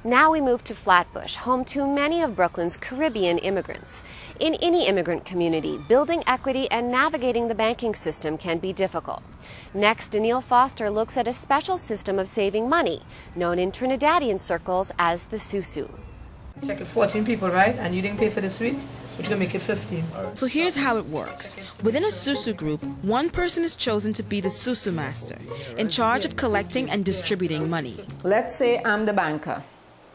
Now we move to Flatbush, home to many of Brooklyn's Caribbean immigrants. In any immigrant community, building equity and navigating the banking system can be difficult. Next, Danielle Foster looks at a special system of saving money, known in Trinidadian circles as the susu. Check it, 14 people, right? And you didn't pay for this week, which is going to make it 15. So here's how it works. Within a susu group, one person is chosen to be the susu master, in charge of collecting and distributing money. Let's say I'm the banker,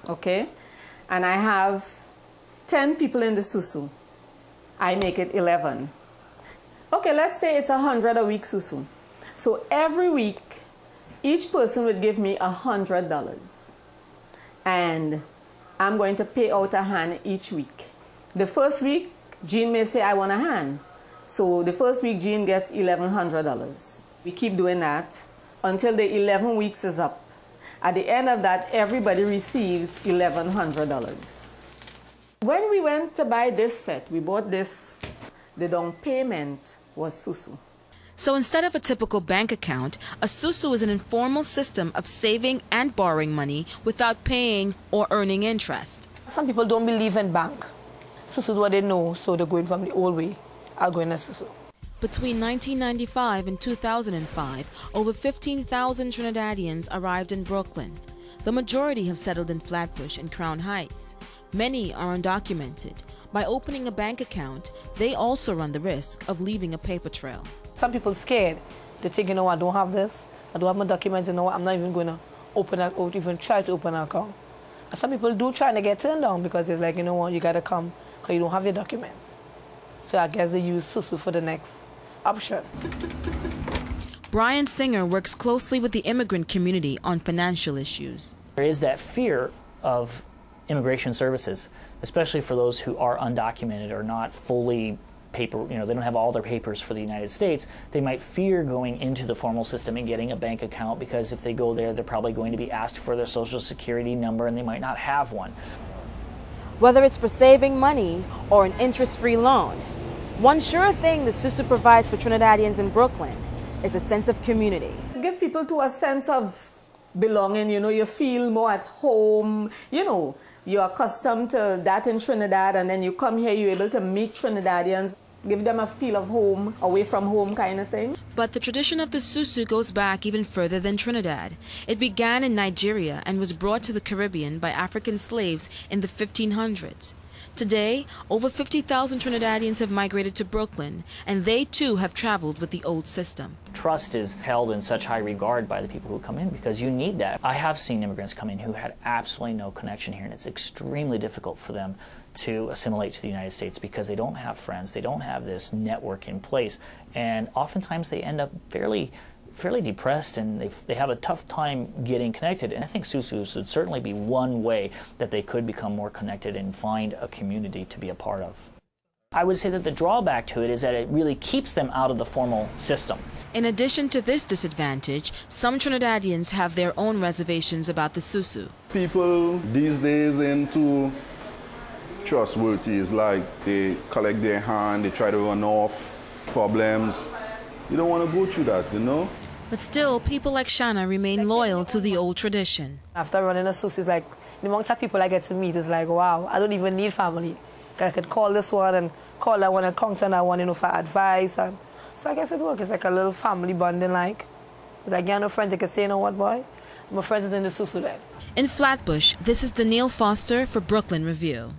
okay? And I have 10 people in the susu. I make it 11. Okay, let's say it's 100 a week susu. So every week, each person would give me $100. And I'm going to pay out a hand each week. The first week, Jean may say, I want a hand. So the first week, Jean gets $1,100. We keep doing that until the 11 weeks is up. At the end of that, everybody receives $1,100. When we went to buy this set, we bought this, the down payment was susu. So instead of a typical bank account, a susu is an informal system of saving and borrowing money without paying or earning interest. Some people don't believe in bank. Susu is what they know, so they're going from the old way. I'll go in a susu. Between 1995 and 2005, over 15,000 Trinidadians arrived in Brooklyn. The majority have settled in Flatbush and Crown Heights. Many are undocumented. By opening a bank account, they also run the risk of leaving a paper trail. Some people scared. They think, you know, I don't have this, I don't have my documents, you know, I'm not even going to open an account, even try to open an account. And some people do try to get turned down because it's like, you know what, you got to come because you don't have your documents. So I guess they use susu for the next option. Brian Singer works closely with the immigrant community on financial issues. There is that fear of immigration services, especially for those who are undocumented or not fully paper, you know, they don't have all their papers for the United States. They might fear going into the formal system and getting a bank account because if they go there, they're probably going to be asked for their social security number and they might not have one. Whether it's for saving money or an interest-free loan, one sure thing the susu provides for Trinidadians in Brooklyn is a sense of community. Give people to a sense of belonging, you know, you feel more at home, you know, you're accustomed to that in Trinidad and then you come here, you're able to meet Trinidadians, give them a feel of home, away from home kind of thing. But the tradition of the susu goes back even further than Trinidad. It began in Nigeria and was brought to the Caribbean by African slaves in the 1500s. Today, over 50,000 Trinidadians have migrated to Brooklyn, and they too have traveled with the old system. Trust is held in such high regard by the people who come in because you need that. I have seen immigrants come in who had absolutely no connection here, and it's extremely difficult for them to assimilate to the United States because they don't have friends, they don't have this network in place, and oftentimes they end up fairly depressed and they have a tough time getting connected. And I think susus would certainly be one way that they could become more connected and find a community to be a part of. I would say that the drawback to it is that it really keeps them out of the formal system. In addition to this disadvantage, some Trinidadians have their own reservations about the susu. People these days into trustworthy is like they collect their hand, they try to run off problems. You don't want to go through that, you know? But still, people like Shanna remain loyal to the old tradition. After running a susu, it's like the amount of people I get to meet is like, wow, I don't even need family. I could call this one and call that one and contact that one, you know, for advice. And so I guess it works. It's like a little family bonding, like you have no friends, you can say, you know what, boy, my friends is in the susu then. In Flatbush, this is Danielle Foster for Brooklyn Review.